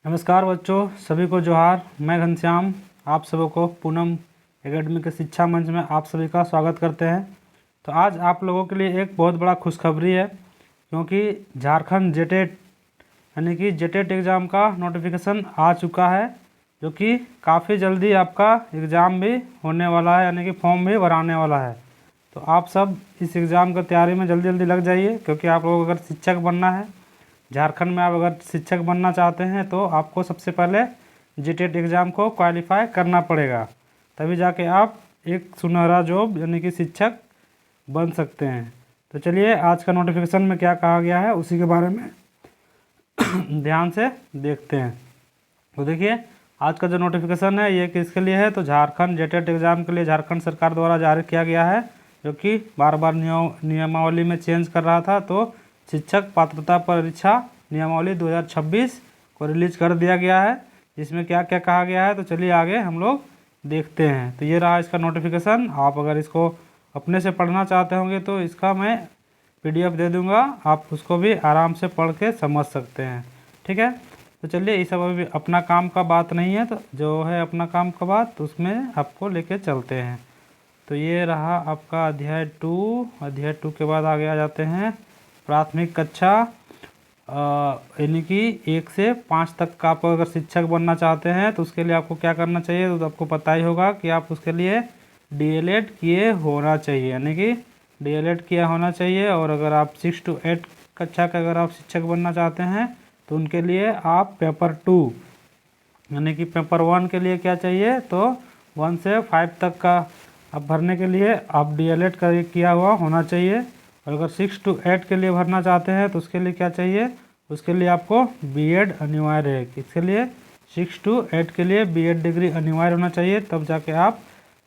नमस्कार बच्चों, सभी को जोहार। मैं घनश्याम आप सभी को पूनम एकेडमी के शिक्षा मंच में आप सभी का स्वागत करते हैं। तो आज आप लोगों के लिए एक बहुत बड़ा खुशखबरी है, क्योंकि झारखंड जेटेट यानी कि जेटेट एग्ज़ाम का नोटिफिकेशन आ चुका है, जो कि काफ़ी जल्दी आपका एग्ज़ाम भी होने वाला है, यानी कि फॉर्म भी भराने वाला है। तो आप सब इस एग्ज़ाम की तैयारी में जल्दी जल्दी लग जाइए, क्योंकि आप लोगों को अगर शिक्षक बनना है झारखंड में, आप अगर शिक्षक बनना चाहते हैं तो आपको सबसे पहले जेटेट एग्ज़ाम को क्वालिफाई करना पड़ेगा, तभी जाके आप एक सुनहरा जॉब यानी कि शिक्षक बन सकते हैं। तो चलिए, आज का नोटिफिकेशन में क्या कहा गया है उसी के बारे में ध्यान से देखते हैं। तो देखिए, आज का जो नोटिफिकेशन है ये किसके लिए है, तो झारखंड जेटेट एग्ज़ाम के लिए झारखंड सरकार द्वारा जारी किया गया है, जो कि बार बार नियमावली में चेंज कर रहा था। तो शिक्षक पात्रता परीक्षा नियमावली 2026 को रिलीज कर दिया गया है। इसमें क्या क्या कहा गया है, तो चलिए आगे हम लोग देखते हैं। तो ये रहा इसका नोटिफिकेशन। आप अगर इसको अपने से पढ़ना चाहते होंगे तो इसका मैं PDF दे दूंगा, आप उसको भी आराम से पढ़ के समझ सकते हैं। ठीक है, तो चलिए, ये सब अभी अपना काम का बात नहीं है, तो जो है अपना काम का बात, तो उसमें आपको लेके चलते हैं। तो ये रहा आपका अध्याय 2। अध्याय 2 के बाद आगे आ जाते हैं प्राथमिक कक्षा, यानी कि 1 से 5 तक का। आप अगर शिक्षक बनना चाहते हैं तो उसके लिए आपको क्या करना चाहिए, तो आपको पता ही होगा कि आप उसके लिए DLED किए होना चाहिए, यानी कि DLED किया होना चाहिए। और अगर आप 6 to 8 कक्षा का अगर आप शिक्षक बनना चाहते हैं तो उनके लिए आप पेपर 2 यानी कि पेपर 1 के लिए क्या चाहिए, तो 1 से 5 तक का आप भरने के लिए आप DLED किया हुआ होना चाहिए। और अगर 6 to 8 के लिए भरना चाहते हैं तो उसके लिए क्या चाहिए, उसके लिए आपको B.Ed अनिवार्य है। इसके लिए 6 to 8 के लिए B.Ed डिग्री अनिवार्य होना चाहिए, तब जाके आप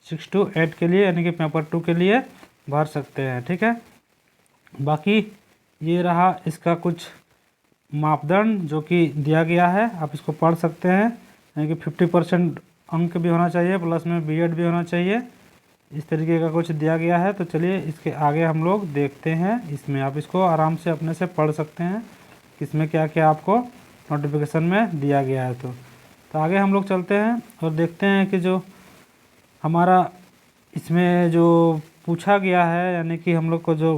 6 to 8 के लिए यानी कि पेपर 2 के लिए भर सकते हैं। ठीक है, बाकी ये रहा इसका कुछ मापदंड जो कि दिया गया है, आप इसको पढ़ सकते हैं। यानी कि 50% अंक भी होना चाहिए, प्लस में B.Ed भी होना चाहिए, इस तरीके का कुछ दिया गया है। तो चलिए इसके आगे हम लोग देखते हैं। इसमें आप इसको आराम से अपने से पढ़ सकते हैं कि इसमें क्या क्या आपको नोटिफिकेशन में दिया गया है। तो आगे हम लोग चलते हैं और देखते हैं कि जो हमारा इसमें जो पूछा गया है, यानी कि हम लोग को जो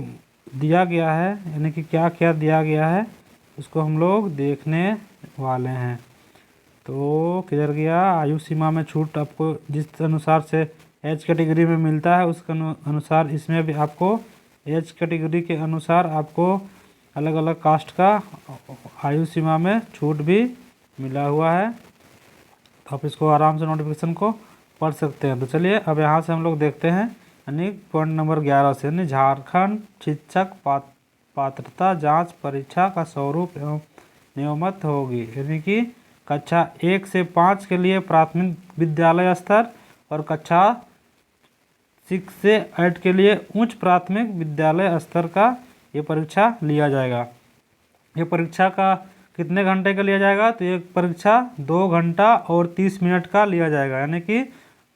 दिया गया है, यानी कि क्या क्या दिया गया है, उसको हम लोग देखने वाले हैं। तो किधर गया, आयु सीमा में छूट आपको जिस अनुसार से एज कैटेगरी में मिलता है उसके अनुसार इसमें भी आपको एज कैटेगरी के अनुसार आपको अलग अलग कास्ट का आयु सीमा में छूट भी मिला हुआ है। तो आप इसको आराम से नोटिफिकेशन को पढ़ सकते हैं। तो चलिए अब यहाँ से हम लोग देखते हैं, यानी पॉइंट नंबर 11 से, यानी झारखंड शिक्षक पात्रता जांच परीक्षा का स्वरूप एवं नियमित होगी। यानी कि कक्षा 1 से 5 के लिए प्राथमिक विद्यालय स्तर और कक्षा 6 से 8 के लिए उच्च प्राथमिक विद्यालय स्तर का ये परीक्षा लिया जाएगा। ये परीक्षा का कितने घंटे का लिया जाएगा, तो ये परीक्षा 2 घंटा और 30 मिनट का लिया जाएगा। यानी कि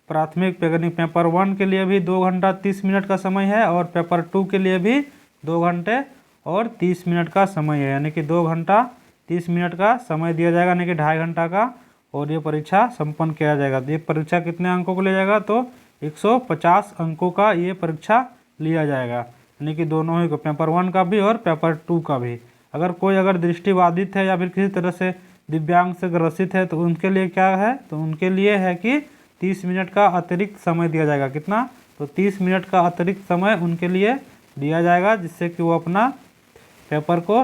प्राथमिक पेपर 1 के लिए भी 2 घंटा 30 मिनट का समय है, और पेपर 2 के लिए भी 2 घंटे और 30 मिनट का समय है। यानी कि 2 घंटा 30 मिनट का समय दिया जाएगा, यानी कि 2.5 घंटा का, और ये परीक्षा संपन्न किया जाएगा। तो ये परीक्षा कितने अंकों को लिया जाएगा, तो 150 अंकों का ये परीक्षा लिया जाएगा, यानी कि दोनों ही को, पेपर 1 का भी और पेपर 2 का भी। अगर कोई अगर दृष्टिबाधित है या फिर किसी तरह से दिव्यांग से ग्रसित है तो उनके लिए क्या है, तो उनके लिए है कि 30 मिनट का अतिरिक्त समय दिया जाएगा। कितना, तो 30 मिनट का अतिरिक्त समय उनके लिए दिया जाएगा, जिससे कि वो अपना पेपर को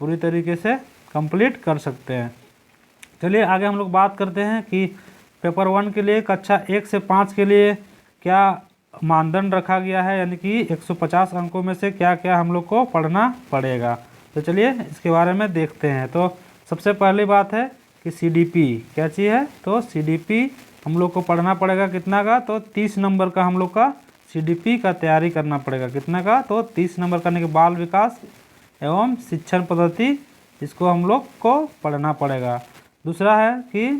पूरी तरीके से कंप्लीट कर सकते हैं। चलिए आगे हम लोग बात करते हैं कि पेपर 1 के लिए कक्षा 1 से 5 के लिए क्या मानदंड रखा गया है, यानी कि 150 अंकों में से क्या क्या हम लोग को पढ़ना पड़ेगा। तो चलिए इसके बारे में देखते हैं। तो सबसे पहली बात है कि CDP क्या चीज़ है, तो CDP हम लोग को पढ़ना पड़ेगा कितना का, तो 30 नंबर का हम लोग का CDP का तैयारी करना पड़ेगा। कितना का, तो 30 नंबर का, यानी कि बाल विकास एवं शिक्षण पद्धति, इसको हम लोग को पढ़ना पड़ेगा। दूसरा है कि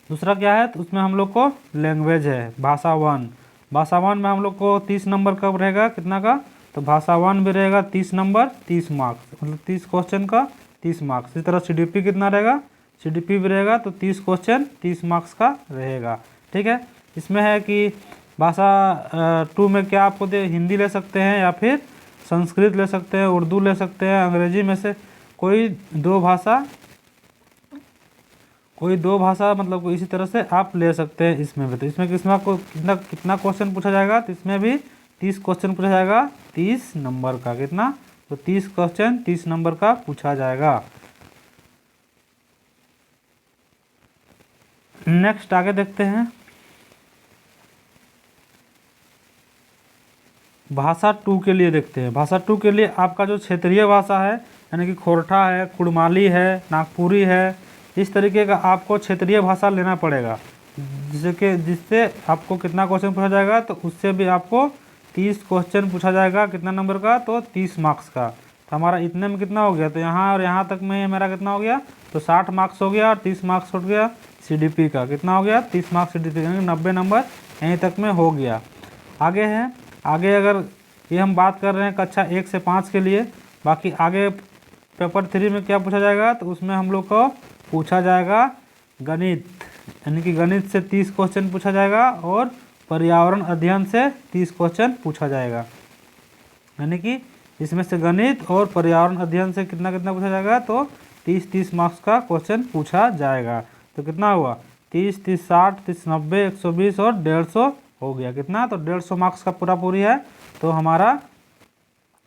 दूसरा क्या है, तो उसमें हम लोग को लैंग्वेज है, भाषा 1। भाषा 1 में हम लोग को 30 नंबर कब रहेगा, कितना का, तो भाषा 1 भी रहेगा 30 नंबर 30 मार्क्स, मतलब 30 क्वेश्चन का 30 मार्क्स। इसी तरह CDP कितना रहेगा, CDP भी रहेगा तो 30 क्वेश्चन 30 मार्क्स का रहेगा। ठीक है, इसमें है कि भाषा 2 में क्या आपको हिंदी ले सकते हैं या फिर संस्कृत ले सकते हैं, उर्दू ले सकते हैं, अंग्रेजी में से कोई दो भाषा मतलब कोई इसी तरह से आप ले सकते हैं इसमें भी। तो इसमें आपको कितना क्वेश्चन पूछा जाएगा, तो इसमें भी 30 क्वेश्चन पूछा जाएगा 30 नंबर का। कितना, तो 30 क्वेश्चन 30 नंबर का पूछा जाएगा। नेक्स्ट आगे देखते हैं, भाषा 2 के लिए देखते हैं। भाषा 2 के लिए आपका जो क्षेत्रीय भाषा है यानी कि खोरठा है, कुड़माली है, नागपुरी है, इस तरीके का आपको क्षेत्रीय भाषा लेना पड़ेगा, जिससे आपको कितना क्वेश्चन पूछा जाएगा, तो उससे भी आपको 30 क्वेश्चन पूछा जाएगा। कितना नंबर का, तो 30 मार्क्स का। तो हमारा इतने में कितना हो गया, तो यहाँ और यहाँ तक में मेरा कितना हो गया, तो 60 मार्क्स हो गया और 30 मार्क्स हो गया CDP का। कितना हो गया, 30 मार्क्स CDP, यानी 90 नंबर यहीं तक में हो गया। आगे है, आगे अगर ये हम बात कर रहे हैं कक्षा 1 से 5 के लिए, बाकी आगे पेपर 3 में क्या पूछा जाएगा, तो उसमें हम लोग को पूछा जाएगा गणित, यानी कि गणित से 30 क्वेश्चन पूछा जाएगा और पर्यावरण अध्ययन से 30 क्वेश्चन पूछा जाएगा। यानी कि इसमें से गणित और पर्यावरण अध्ययन से कितना कितना पूछा जाएगा, तो 30 मार्क्स का क्वेश्चन पूछा जाएगा। तो कितना हुआ, 30 30 60 30 90 120 और 150 हो गया। कितना, तो 150 मार्क्स का पूरी है। तो हमारा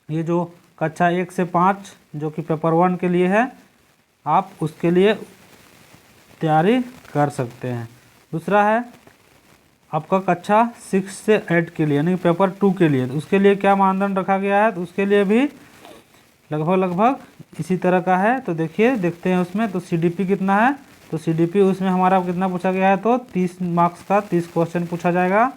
ये जो कक्षा 1 से 5 जो कि पेपर 1 के लिए है, आप उसके लिए तैयारी कर सकते हैं। दूसरा है आपका कक्षा 6 से 8 के लिए यानी पेपर 2 के लिए, तो उसके लिए क्या मानदंड रखा गया है, तो उसके लिए भी लगभग इसी तरह का है। तो देखते हैं उसमें, तो CDP कितना है, तो CDP उसमें हमारा कितना पूछा गया है, तो 30 मार्क्स का 30 क्वेश्चन पूछा जाएगा।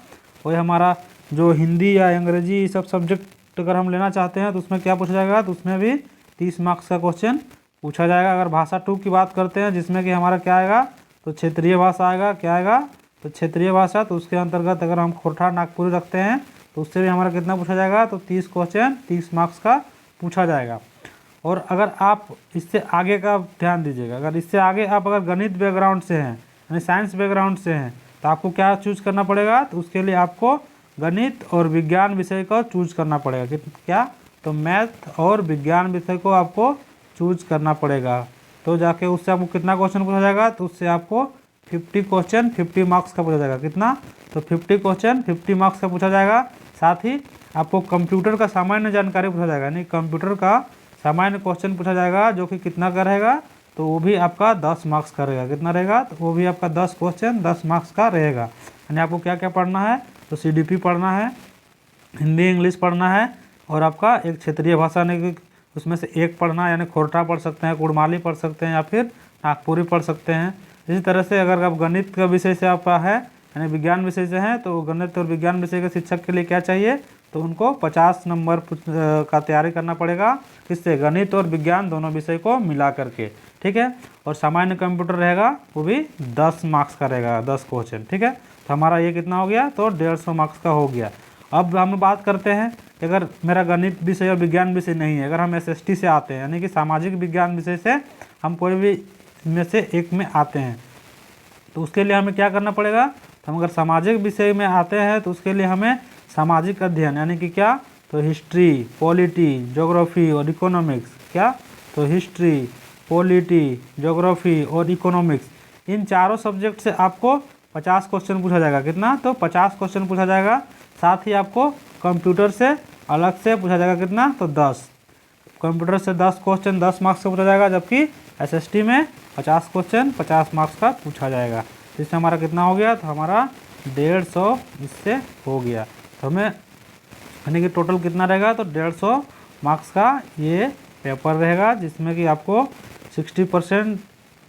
और हमारा जो हिंदी या अंग्रेजी ये सब सब्जेक्ट अगर हम लेना चाहते हैं तो उसमें क्या पूछा जाएगा, तो उसमें भी 30 मार्क्स का क्वेश्चन पूछा जाएगा। अगर भाषा 2 की बात करते हैं जिसमें कि हमारा क्या आएगा, तो क्षेत्रीय भाषा आएगा। क्या आएगा, तो क्षेत्रीय भाषा, तो उसके अंतर्गत अगर हम खोरठा नागपुरी रखते हैं तो उससे भी हमारा कितना पूछा जाएगा, तो 30 क्वेश्चन 30 मार्क्स का पूछा जाएगा। और अगर आप इससे आगे का ध्यान दीजिएगा, अगर इससे आगे आप अगर गणित बैकग्राउंड से हैं यानी साइंस बैकग्राउंड से हैं तो आपको क्या चूज करना पड़ेगा, तो उसके लिए आपको गणित और विज्ञान विषय को चूज करना पड़ेगा। क्या, तो मैथ और विज्ञान विषय को आपको चूज करना पड़ेगा। तो जाके उससे आपको कितना क्वेश्चन पूछा जाएगा, तो उससे आपको 50 क्वेश्चन 50 मार्क्स का पूछा जाएगा। कितना, तो 50 क्वेश्चन 50 मार्क्स का पूछा जाएगा। साथ ही आपको कंप्यूटर का सामान्य जानकारी पूछा जाएगा, यानी कंप्यूटर का सामान्य क्वेश्चन पूछा जाएगा, जो कि कितना का रहेगा, तो वो भी आपका 10 मार्क्स का रहेगा। कितना रहेगा, तो वो भी आपका 10 क्वेश्चन 10 मार्क्स का रहेगा। यानी आपको क्या क्या पढ़ना है, तो CDP पढ़ना है, हिंदी इंग्लिश पढ़ना है, और आपका एक क्षेत्रीय भाषा ने उसमें से एक पढ़ना है, यानी खोरठा पढ़ सकते हैं, कुड़माली पढ़ सकते हैं, या फिर नागपुरी पढ़ सकते हैं। इसी तरह से अगर आप गणित का विषय से आप है यानी विज्ञान विषय से हैं, तो गणित और विज्ञान विषय के शिक्षक के लिए क्या चाहिए, तो उनको 50 नंबर का तैयारी करना पड़ेगा। किससे, गणित और विज्ञान दोनों विषय को मिला करके। ठीक है, और सामान्य कंप्यूटर रहेगा वो भी 10 मार्क्स का रहेगा, 10 क्वेश्चन। ठीक है, तो हमारा ये कितना हो गया, तो 150 मार्क्स का हो गया। अब हम बात करते हैं, अगर मेरा गणित विषय और विज्ञान विषय नहीं है, अगर हम SST से आते हैं यानी कि सामाजिक विज्ञान विषय से हम कोई भी में से एक में आते हैं, तो उसके लिए हमें क्या करना पड़ेगा, तो हम अगर सामाजिक विषय में आते हैं तो उसके लिए हमें सामाजिक अध्ययन यानी कि क्या, तो हिस्ट्री, पॉलिटी, ज्योग्राफी और इकोनॉमिक्स। क्या, तो हिस्ट्री, पॉलिटी, ज्योग्राफी और इकोनॉमिक्स, इन चारों सब्जेक्ट से आपको 50 क्वेश्चन पूछा जाएगा। कितना, तो 50 क्वेश्चन पूछा जाएगा। साथ ही आपको कंप्यूटर से अलग से पूछा जाएगा। कितना, तो 10, कंप्यूटर से 10 क्वेश्चन 10 मार्क्स का पूछा जाएगा, जबकि SST में 50 क्वेश्चन 50 मार्क्स का पूछा जाएगा। इससे हमारा कितना हो गया, तो हमारा 150 इससे हो गया। तो हमें यानी कि टोटल कितना रहेगा, तो 150 मार्क्स का ये पेपर रहेगा, जिसमें कि आपको 60%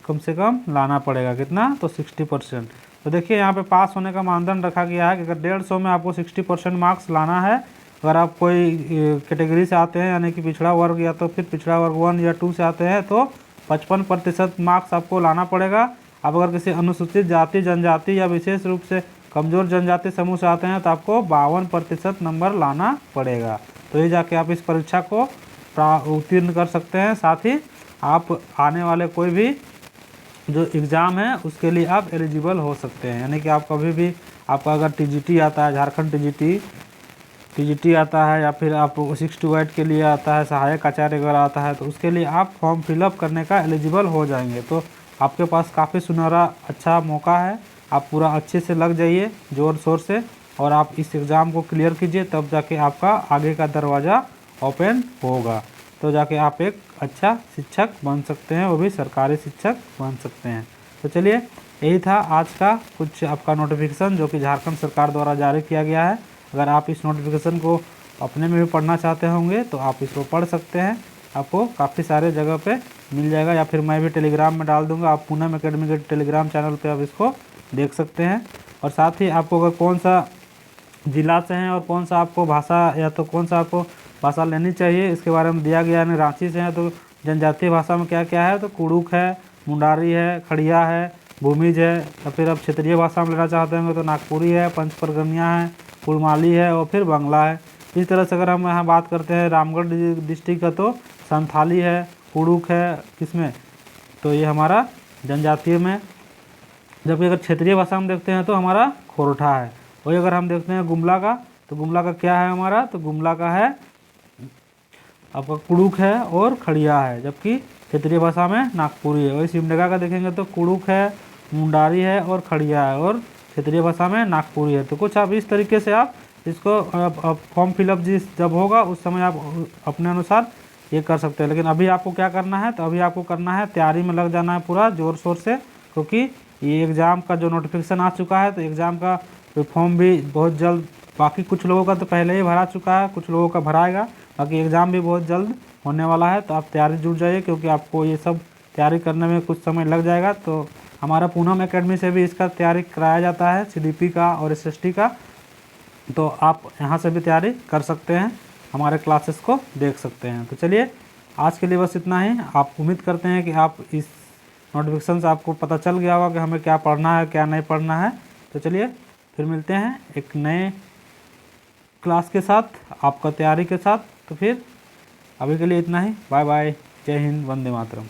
कम से कम लाना पड़ेगा। कितना, तो 60%। तो देखिए यहाँ पे पास होने का मानदंड रखा गया है कि अगर 150 में आपको 60% मार्क्स लाना है, अगर आप कोई कैटेगरी से आते हैं यानी कि पिछड़ा वर्ग या तो फिर पिछड़ा वर्ग 1 या 2 से आते हैं, तो 55% मार्क्स आपको लाना पड़ेगा। आप अगर किसी अनुसूचित जाति जनजाति या विशेष रूप से कमज़ोर जनजाति समूह से आते हैं तो आपको 52% नंबर लाना पड़ेगा। तो ये जाके आप इस परीक्षा को उत्तीर्ण कर सकते हैं। साथ ही आप आने वाले कोई भी जो एग्ज़ाम है उसके लिए आप एलिजिबल हो सकते हैं। यानी कि आप कभी भी, आपका अगर टीजीटी आता है, झारखंड टीजीटी आता है, या फिर आप 6 to 8 के लिए आता है, सहायक आचार्य वगैरह आता है, तो उसके लिए आप फॉर्म फिलअप करने का एलिजिबल हो जाएंगे। तो आपके पास काफ़ी सुनहरा अच्छा मौका है, आप पूरा अच्छे से लग जाइए ज़ोर शोर से, और आप इस एग्ज़ाम को क्लियर कीजिए, तब जाके आपका आगे का दरवाज़ा ओपन होगा, तो जाके आप एक अच्छा शिक्षक बन सकते हैं, वो भी सरकारी शिक्षक बन सकते हैं। तो चलिए, यही था आज का कुछ आपका नोटिफिकेशन जो कि झारखंड सरकार द्वारा जारी किया गया है। अगर आप इस नोटिफिकेशन को अपने में भी पढ़ना चाहते होंगे तो आप इसको पढ़ सकते हैं, आपको काफ़ी सारे जगह पे मिल जाएगा, या फिर मैं भी टेलीग्राम में डाल दूंगा, आप पूनम एकेडमी के टेलीग्राम चैनल पे आप इसको देख सकते हैं। और साथ ही आपको अगर कौन सा जिला से हैं और कौन सा आपको भाषा, या तो कौन सा आपको भाषा लेनी चाहिए, इसके बारे में दिया गया है। रांची से हैं तो जनजातीय भाषा में क्या क्या है, तो कुड़ुक है, मुंडारी है, खड़िया है, भूमिज है, या फिर आप क्षेत्रीय भाषा में लेना चाहते होंगे तो नागपुरी है, पंच परगनिया है, कुड़माली है, और फिर बांग्ला है। इस तरह से अगर हम यहाँ बात करते हैं रामगढ़ डिस्ट्रिक्ट का, तो संथाली है, कुड़ुक है, किसमें, तो ये हमारा जनजातीय में। जबकि अगर क्षेत्रीय भाषा में देखते हैं तो हमारा खोरठा है। वही अगर हम देखते हैं गुमला का, तो गुमला का क्या है हमारा, तो गुमला का है आपका कुड़ुक है और खड़िया है, जबकि क्षेत्रीय भाषा में नागपुरी है। वही सिमडेगा का देखेंगे तो कुड़ुक है, मुंडारी है और खड़िया है, और क्षेत्रीय भाषा में नागपुरी है। तो कुछ आप इस तरीके से आप इसको फॉर्म फिलअप जब होगा उस समय आप अपने अनुसार ये कर सकते हैं। लेकिन अभी आपको क्या करना है, तो अभी आपको करना है तैयारी में लग जाना है पूरा ज़ोर शोर से, क्योंकि ये एग्ज़ाम का जो नोटिफिकेशन आ चुका है, तो एग्ज़ाम का फॉर्म भी बहुत जल्द, बाकी कुछ लोगों का तो पहले ही भरा चुका है, कुछ लोगों का भराएगा, बाकी एग्ज़ाम भी बहुत जल्द होने वाला है। तो आप तैयारी जुट जाइए, क्योंकि आपको ये सब तैयारी करने में कुछ समय लग जाएगा। तो हमारा पूनम एकेडमी से भी इसका तैयारी कराया जाता है, सीडीपी का और एसएसटी का, तो आप यहाँ से भी तैयारी कर सकते हैं, हमारे क्लासेस को देख सकते हैं। तो चलिए, आज के लिए बस इतना ही। आप उम्मीद करते हैं कि आप इस नोटिफिकेशन से आपको पता चल गया होगा कि हमें क्या पढ़ना है, क्या नहीं पढ़ना है। तो चलिए, फिर मिलते हैं एक नए क्लास के साथ, आपका तैयारी के साथ। तो फिर अभी के लिए इतना ही, बाय बाय, जय हिंद, वंदे मातरम।